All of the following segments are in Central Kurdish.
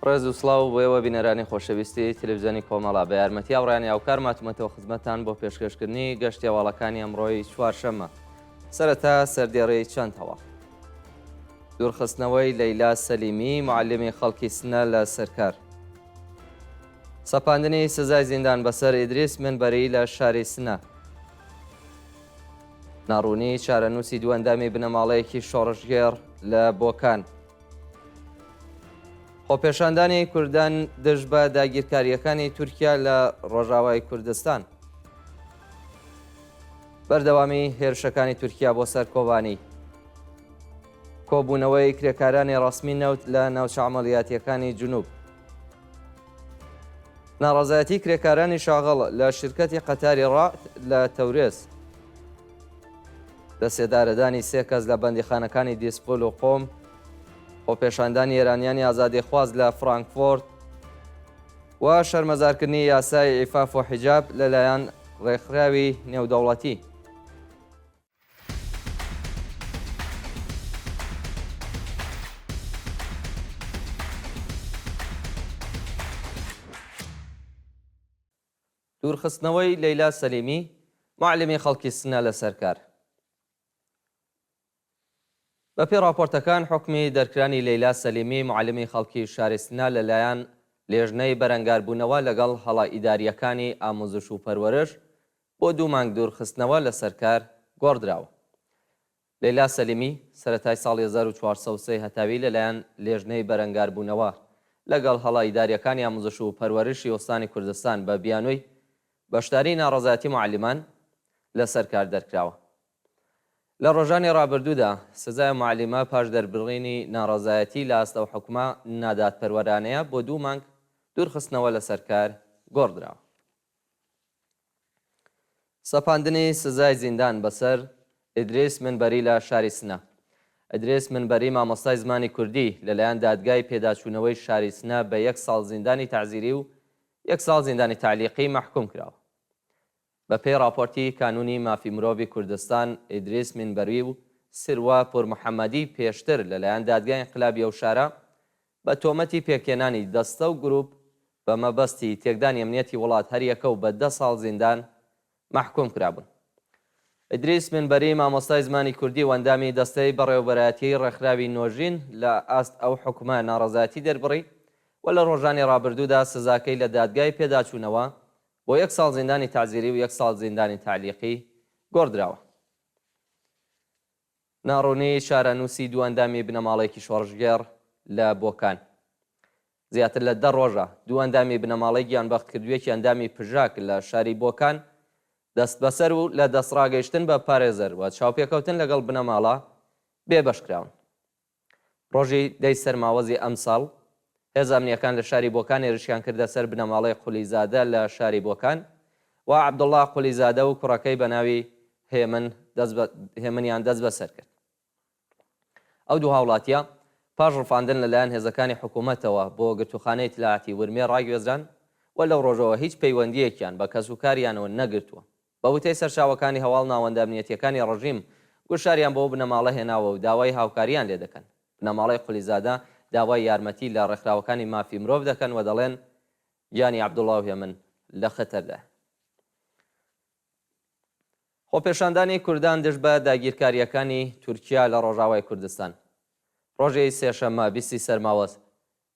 ڕێز و سڵاو بۆیەوە بینەرانی خۆشەویستی تلڤیزیۆنی کۆمەڵا بە یارمەتی ئەوڕیانی ئاوکار ماتومەتەوە خزمەتان بۆ پێشکەشکردنی گەشتی هەواڵەکانی ئەمڕۆی چوارشەممە. سەرەتا سەردێڕەی چەند هەواڵ. دوورخستنەوەی لەیلا سەلیمی معلمی خەڵکی سنە لە سەرکار. سەپاندنی سزای زیندان بەسەر ئیدریس منبەری لە شاری سنە. ناڕوونی چارەنووسی دووەندامی بنەماڵەیەکی شۆڕژگێڕ لە بۆکان. خۆپێشاندانی کوردان دژ بە داگیرکاریەکانی تورکیا لە ڕۆژاوای کوردستان. بەردەوامی هێرشەکانی تورکیا بۆ سەر کۆبانی. کۆبوونەوەی کرێکارانی ڕەسمی نەوت لە ناوچە عەمەلیاتیەکانی جنوب. ناڕەزایەتی کرێکارانی شاغڵ لە شرکەتی قەتاری ڕات لە تەورێز. دەسێدارەدانی سێ کەس لە بەندیخانەکانی دیسپۆل و قۆم. خۆپێشاندانی ئێرانیانی ئازادیخواز لە فرانکفۆرت و شەرمەزارکردنی یاسای عیفاف و حیجاب لەلایەن ڕێکخراوی نێودەوڵەتی. دوورخستنەوەی لەیلا سەلیمی معلمی خەڵکی سنە لە سەرکار. بەپێی راپۆرتەکان حکمی دەرکرانی لەیلا سەلیمی معلمی خەڵکی شاری سنە لەلایەن لێژنەی بەرەنگاربوونەوە لەگەڵ هەڵا ئیداریەکانی ئامۆزش و پەروەرش بۆ 2 مانگ دوورخستنەوە لە سەرکار گۆڕدراوە. لەیلا سەلیمی سەرەتای ساڵی 1403 هەتاوی لەلایەن لێژنەی بەرەنگاربوونەوە لەگەڵ هەڵا ئیداریەکانی ئامۆزش و پەروەرشی ئۆستانی کوردستان بە بیانووی بەشداری ناڕەزایەتی معلمان لە سەرکار دەرکراوە. لە ڕۆژانی ڕابردوودا سزای معلیمە پاش دەربڕینی ناڕەزایەتی لە ئاستە و حکومە نادادپەروەرانەیە بۆ 2 مانگ دوورخستنەوە لە سەرکار گۆڕدراوە. سەپاندنی سزای زیندان بەسەر ئیدریس منبەری لە شاری سنە. ئیدریس منبەری مامۆستای زمانی کوردی لەلایەن دادگای پێداچوونەوەی شاری سنە بە 1 ساڵ زیندانی تعزیری و 1 ساڵ زیندانی تعلیقی محکوم کراوە. بەپێی راپۆرتی کانونی مافی مرۆڤی کوردستان ئیدریس منبەری و سروە پورمحەممەدی پێشتر لەلایەن دادگای ئینقلابی ئەو شارە بە تۆمەتی پێکێنانی دەستە و گروپ بە مەبەستی تێکدانی ئەمنیەتی وڵات هەریەکە و بە 10 ساڵ زیندان محکوم کرابوون. ئیدریس منبەری مامۆستای زمانی کوردی وەندامی دەستەی بەڕێوەبەرایەتی ڕێکخراوی نۆژین لە ئاست ئەو حکومە ناڕەزایەتی دەربڕی و لە ڕۆژانی ڕابردوودا سزاکەی لە دادگای پێداچوونەوە بۆ 1 ساڵ زیندانی تعزیری و 1 ساڵ زیندانی تعلیقی گۆڕدراوە. ناڕوونی شارەنووسی دووەندامی بنەماڵەیەکی شۆڕژگێڕ لە بۆکان. زیاتر لە 10 ڕۆژە دووەندامی بنەماڵەی گیانبەخت کردوویەکی ئەندامی پژاک لە شاری بۆکان دەست بەسەر و لە دەستڕاگەیشتن بە پارێزەر و چاوپێکەوتن لەگەڵ بنەماڵە بێبەشکراون. ڕۆژی 10 سەرماوەزی ئەم ساڵ هێز ئەمنیەکان لە شاری بۆکان هێرشیان کردە سەر بنەماڵەی قولیزادە لە شاری بۆکان و عەبدوڵڵا قولیزادە و کوڕەکەی بە ناوی هێمنیان دەست بەسەر کرد. ئەو دوو هاوڵاتیە پاش ڕفاندن لەلایەن هێزەکانی حکوومەتەوە بۆ گرتوخانەی اطلاعاتی ورمێ ڕاگوێزران و لەو ڕۆژەوە هیچ پەیوەندیەکیان بە کەسوکاریانەوە نەگرتووە. بە وتەی سەرچاوەکانی هەواڵ ناوەندە ئەمنیەتیەکانی ڕژیم گوشاریان بۆ بنەماڵە هێناوە و داوای هاوکاریان لێ دەکەن. بنەماڵەی قولیزادە داوای یارمەتی لە ڕێکخراوەکانی مافی مرۆڤ دەکەن و دەڵێن گیانی عەبدوڵڵا و هێمن لە خەتەردا. خۆپێشاندانی کوردان دژ بە داگیرکاریەکانی تورکیا لە ڕۆژاوای کوردستان. ڕۆژی سێشەممە 20 سەرماوەز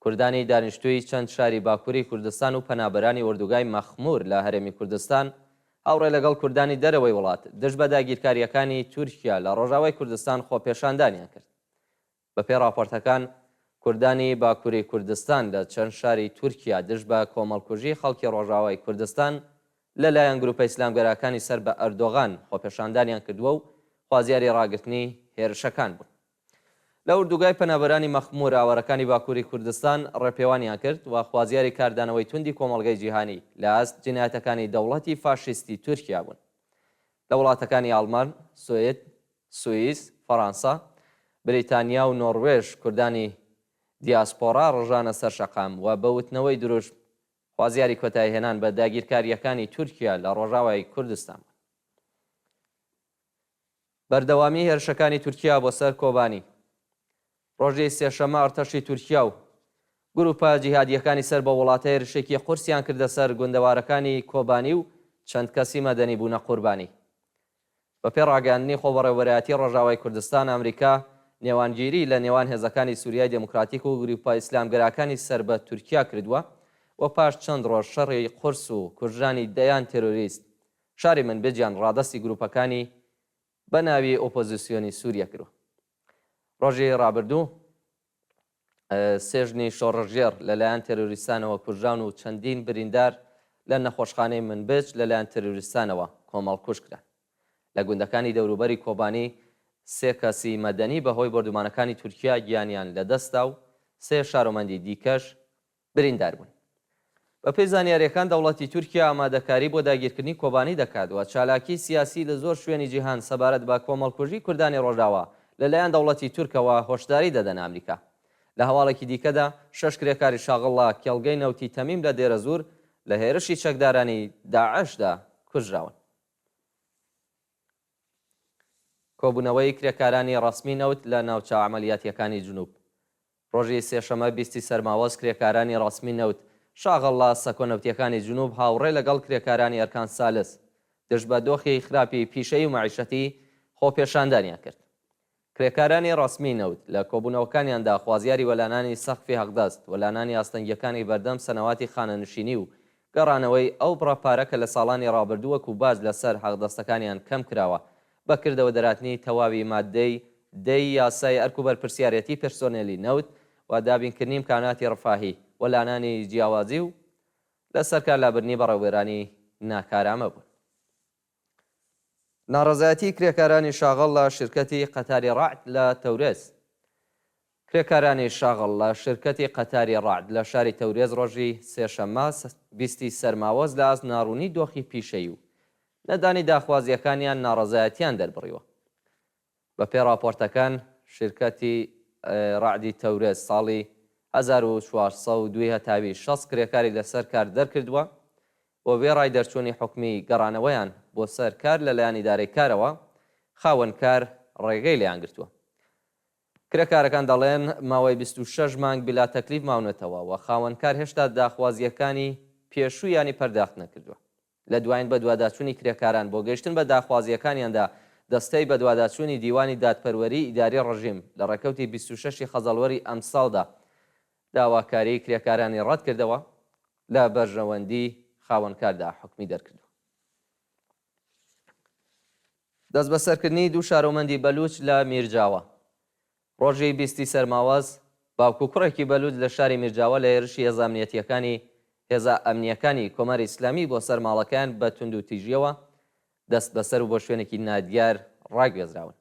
کوردانی دانیشتووی چەند شاری باکووری کوردستان و پەنابەرانی وردوگای مەخمور لە هەرێمی کوردستان هاوڕێ لەگەڵ کوردانی دەرەوەی وڵات دژ بە داگیرکاریەکانی تورکیا لە ڕۆژاوای کوردستان خۆپێشاندانیان کرد. بەپێی راپۆرتەکان کوردانی باکووری کوردستان لە چەند شاری تورکیا دژ بە کۆمەڵکوژی خەڵکی ڕۆژاوای کوردستان لەلایەن گروپە ئیسلامگەرەکانی سەر بە ئەردۆغان خۆپێشاندانیان کردووە و خوازیاری ڕاگرتنی هێرشەکان بوون. لە وردوگای پەنابەرانی مەخمور ئاوەرەکانی باکووری کوردستان ڕێپێوانیان کرد و خوازیاری کاردانەوەی توندی کۆمەڵگەی جیهانی لە ئاست جینایەتەکانی دەوڵەتی فاشیستی تورکیا بوون. لە وڵاتەکانی ئاڵمان، سوێد، سوئیس، فەڕەنسا، بریتانیا و نۆڕوێژ کوردانی دیاسپۆرا ڕژانە سەر شەقام و بەوتنەوەی دروشت خوازیاری کۆتایهێنان بە داگیرکاریەکانی تورکیا لە ڕۆژاوای کوردستان. بەردەوامی هێرشەکانی تورکیا بۆ سەر کۆبانی. ڕۆژی سێشەمە ئەرتەشی تورکیا و گروپە جیهادیەکانی سەر بە وڵاتە هێرشێکی قورسیان کردە سەر گوندەوارەکانی کۆبانی و چەند کەسی مەدەنی بوونە قوربانی. بەپێ ڕاگەاندنی خۆبەڕێوەبەرایەتی ڕۆژاوای کوردستان، ئەمریکا نێوانگیری لە نێوان هێزەکانی سووریای دموکراتیک و گروپە ئیسلامگەرەکانی سەر بە تورکیا کردووە و پاش چەند ڕۆژ شەڕی قورس و کوژانی دەیان تێرۆریست شاری منبجیان ڕادەستی گروپەکانی بە ناوی ئۆپۆزیسیۆنی سووریا کردووە. ڕۆژی ڕابردوو سێژنی شۆڕژێر لەلایەن تێرۆریستانەوە کوژان و چەندین بریندار لە نەخۆشخانەی منبج لەلایەن تێرۆریستانەوە کۆمەڵکوژ کران. لە گوندەکانی دەوروبەری کۆبانی سێ کەسی مەدەنی بەهۆی بەردومانەکانی تورکیا گیانیان لەدەستا و سێ شارۆمەندی دیکەش بریندار بوون. بە پێی زانیاریەکان دەوڵەتی تورکیا ئامادەکاری بۆ داگیرکردنی کۆبانی دەکات و چالاکی سیاسی لە زۆر شوێنی جیهان سەبارەت بە کۆمەڵکوژی کوردانی ڕۆژاوا لەلایەن دەوڵەتی تورکەوە هۆشداری دەدەن ئەمریکا. لە هەواڵێکی دیکەدا 6 کرێکاری شاغڵا کێڵگەی نەوتی تەمیم لە دێرە زور لە هێرشی چەکدارانی داعشدا کوژراون. کۆبوونەوەی کرێکارانی ڕەسمی نەوت لە ناوچە عەمەلیاتیەکانی جنوب. ڕۆژی سێشەمە 20 سەرماوەز کرێکارانی ڕەسمی نەوت شاغڵا سەکۆنەوتیەکانی جنوب هاوڕێ لەگەڵ کرێکارانی ئەرکان سالس دژ بە دۆخی خراپی پیشەی و مەعیشەتی خۆپێشاندانیان کرد. کرێکارانی ڕەسمی نەوت لە کۆبوونەوەکانیاندا خوازیاری وەلانانی سەقفی هەقدەست، وەلانانی ئاستەنگیەکانی بەردەم سەنەواتی خانەنشینی و گەڕانەوەی ئەو بڕەپارەکە لە ساڵانی ڕابردووەک و باز لەسەر هەقدەستەکانیان کەم کراوە بەکردەوە دەراتنی تەواوی مادەی دەی یاسای ئەرک و بەرپرسیارەتی پێرسۆنێلی نەوت و دابینکردنی ئیمکاناتی ڕفاهی وەلانانی جیاوازی و لەسەر کارلابردنی بەڕێوەبەرانی ناکارامە بوون. ناڕەزایەتی کرێکارانی شاغڵ لە شرکەتی قەتاری ڕعد لە تەورێز. کرێکارانی شاغڵ لە شرکەتی قەتاری ڕعد لە شاری تەورێز ڕۆژی سێشەممە 20 سەرماوەز لە ئاز ناڕوونی دۆخی پیشەی و نەدانی داخوازیەکانیان ناڕەزایەتیان دەربڕیوە. بە پێ راپۆرتەکان شرکەتی ڕعدی تەورێز ساڵی 1402 هەتاوی 6 کرێکاری لەسەر کار دەرکردووە و وێ ڕای دەرچوونی حکمی گەڕانەوەیان بۆ سەر کار لەلایەن ئیدارەی کارەوە خاوەنکار ڕێگەی لێیان گرتووە. کرێکارەکان دەڵێن ماوەی 26 مانگ بلا تەکلیف ماونەتەوە و خاوەنکار هێشتا داخوازیەکانی پێشوویانی پەرداخت نەکردووە. لە دوایین بە دوواداچوونی کرێکاران بۆ گەیشتن بە داخوازیەکانیاندا دەستەی بە دوواداچوونی دیوانی دادپەروەری ئیداری ڕژیم لە ڕێکەوتی 26 خەزەڵوەری ئەم ساڵدا داواکاری کرێکارانی ڕەت کردەوە لە بەرژەوەندی خاوەنکاردا حکمی دەرکردو. دەست بەسەرکردنی دوو شارۆمەندی بەلوچ لە میرجاوە. ڕۆژی 20 سەرماوەز باوکو کوڕێکی بەلوچ لە شاری میرجاوە لە هێرشی هێزە ئەمنیەکانی کۆمەری ئیسلامی بۆ سەر ماڵەکان بە تونند و تیژیەوە دەست بەسەر و بۆ شوێنێکی نادیار ڕاگوێزراون.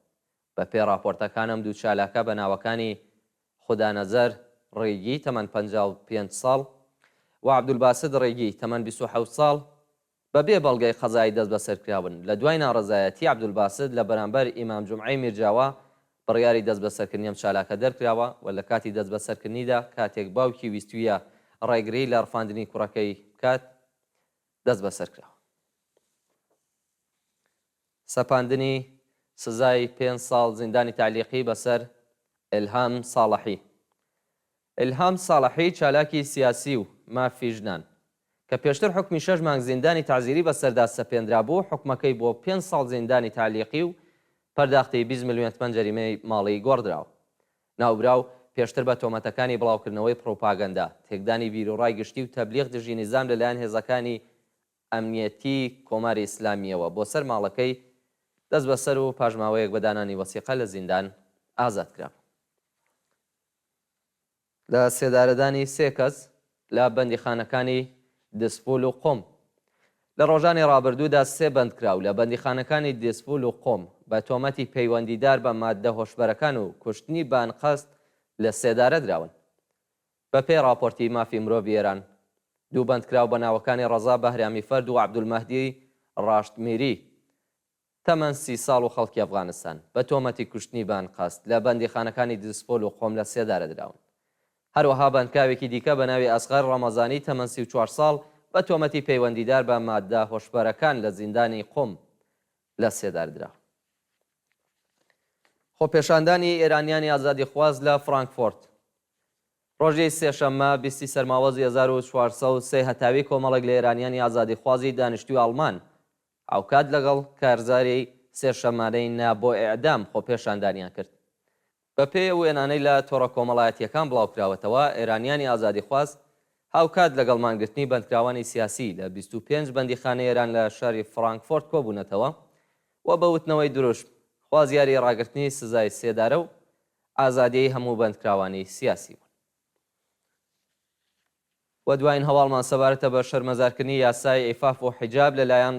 بە پێ راپۆرتەکانم دوو چالاکە بە ناوەکانی خودانەزەر ڕێگی تەمەن 55 ساڵ و عەبدولباسط ڕێگی تەمەن 27 ساڵ بەبێ بەڵگەی قەزایی دەست بەسەرکراون. لە دوای ناڕەزایەتی عەبدولباسط لە بەرامبەر ئیمام جومعەی میرجاوە بڕیاری دەست بەسەرکردنی ئەم چالاکە دەرکراوە و لە کاتی دەست بەسەرکردنیدا کاتێک باوکی ویستویە ڕێگری لە ڕفاندنی کوڕەکەی بکات دەست بەسەرکراوە. سەپاندنی سزای 5 ساڵ زیندانی تعلیقی بەسەر ئیلهام ساڵحی. ئیلهام ساڵحی چالاکی سیاسی و مافی ژنان کە پێشتر حکمی 6 مانگ زیندانی تعزیری بەسەردا سەپێنرا بوو، حکومەکەی بۆ 5 ساڵ زیندانی تعلیقی و پەرداختی 20 ملیۆن تمەن جەریمەی ماڵی گۆڕدراوە. ناوبراو پێشتر بە تۆمەتەکانی بڵاوکردنەوەی پرۆپاگەندا، تێکدانی بیرۆڕای گشتی و تەبلیغ دژی نیزام لەلایەن هێزەکانی ئەمنیەتی کۆماری ئیسلامیەوە بۆ سەر ماڵەکەی دەست بەسەر و پاژماوەیەک بەدانانی وەسیقە لە زیندان ئازاد کرا. لە سێدارەدانی 3 کەس لە بەندیخانەکانی دسپول و قۆم. لە ڕۆژانی ڕابردوودا 3 بەندکراو لە بەندیخانەکانی دسپول و قۆم بە تۆمەتی پەیوەندیدار بە مادە هۆشبەرەکان و کوشتنی بانقەست لە سێدارە دراون. بە پێی راپۆرتی مافی مرۆڤی ئێران، دوو بەندکراو بە ناوەکانی ڕەزا بەهرامی فەرد و عەبدولمەهدی ڕاشتمیری تەمەن 30 ساڵ و خەڵکی ئەفغانستان بە تۆمەتی کوشتنی بانقەست لە بەندیخانەکانی دسپۆل و قۆم لە سێدارە دراون. هەروەها بەندکاوێکی دیکە بە ناوی ئەسغەر ڕەمەزانی تەمەن 34 ساڵ بە تۆمەتی پەیوەندیدار بە مادە هۆشبەرەکان لە زیندانی قۆم لە سێدار درا. خۆپێشاندانی ئێرانیانی ئازادیخواز لە فرانکفۆرت. ڕۆژەی سێشەممە 20 سەرماوەزی 1403 هەتاوی کۆمەڵێک لە ئێرانیانی ئازادیخوازی دانیشتووی ئەڵمان ئاوکات لەگەڵ کارزاری سێشەمانەی نا بۆ ئێعدام خۆپێشاندانیان کرد. بەپێ وێنانەی لە تۆڕە کۆمەڵایەتیەکان بڵاوکراوەتەوە ئێرانیانی ئازادیخواز هاوکات لەگەڵ مانگرتنی بەندکراوانی سیاسی لە 25 بەندیخانەی ئێران لە شاری فرانکفۆرت کۆبوونەتەوە و بەوتنەوەی دروشت خوازیاری ڕاگررتنی سزای سێدارە و ئازادیەی هەموو بەندکراوانی سیاسی بوون. و دوایین هەواڵمان سەبارەتە بە شەرمەزارکردنی یاسای ئیفاف و حیجاب لەلایەن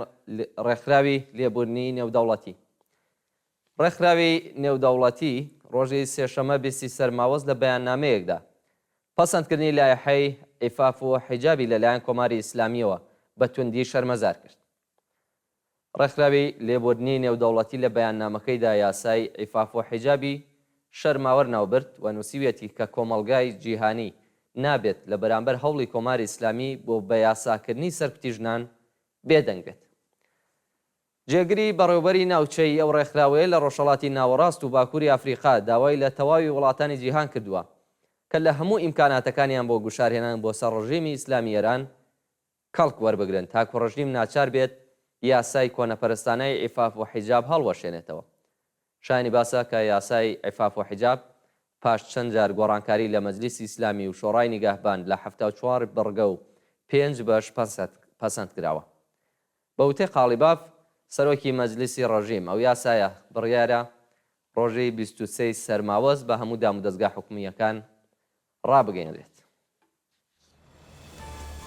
ڕێکخراوی لێبوورنی نێودەوڵەتی. ڕێکخراوی نێودەوڵەتی ڕۆژی سێشەمە 20 سەرماوەز لە بەیاننامەیەکدا پەسەندکردنی لایحەی ئیفاف و حیجابی لەلایەن کۆماری ئیسلامیەوە بە توندی شەرمەزار کرد. ڕێکخراوی لێبوردنی نێودەوڵەتی لە بەیاننامەکەیدا یاسای ئیفاف و حیجابی شەرماوەەر ناوبرد و نووسیوێتی کە کۆمەڵگای جیهانی نابێت لە بەرامبەر هەوڵی کۆماری ئیسلامی بۆ بە یاساکردنی سەرکوتی ژنان بێدەنگ بێت. جێگری بەڕێوەبەری ناوچەی ئەو ڕێکخراوەیە لە ڕۆژهەڵاتی ناوەڕاست و باکووری ئەفریقا داوای لە تەواوی وڵاتانی جیهان کردووە کە لە هەموو ئیمکاناتەکانیان بۆ گوشارهێنان بۆ سەر ڕژیمی ئیسلامی ئێران کەڵک وەربگرن تاکو ڕژیم ناچار بێت یاسای کۆنەپەرستانەی ئیفاف و حیجاب هەڵوەشێنێتەوە. شایانی باسە کە یاسای ئیفاف و حیجاب پاش چەند جار گۆڕانکاری لە مەجلیسی ئیسلامی و شۆڕای نیگەهبان لە 74 بڕگە و 5 بەش پەسەند کراوە. بەوتێ قاڵیباف سەرۆکی مەجلیسی ڕژیم ئەو یاسایە بڕیارە ڕۆژەی 23 سەرماوەز بە هەموو دام و دەستگا حکومیەکان ڕابگەیەنرێت.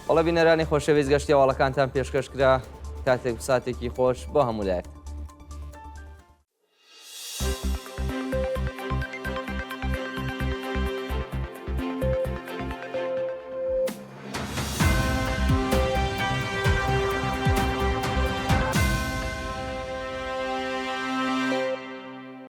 بەڵە بینەرانی خۆشەویست گەشتی هەواڵەکانتان پێشکەش کرا کاتێک و ساتێکی خۆش بۆ هەموو لایەک.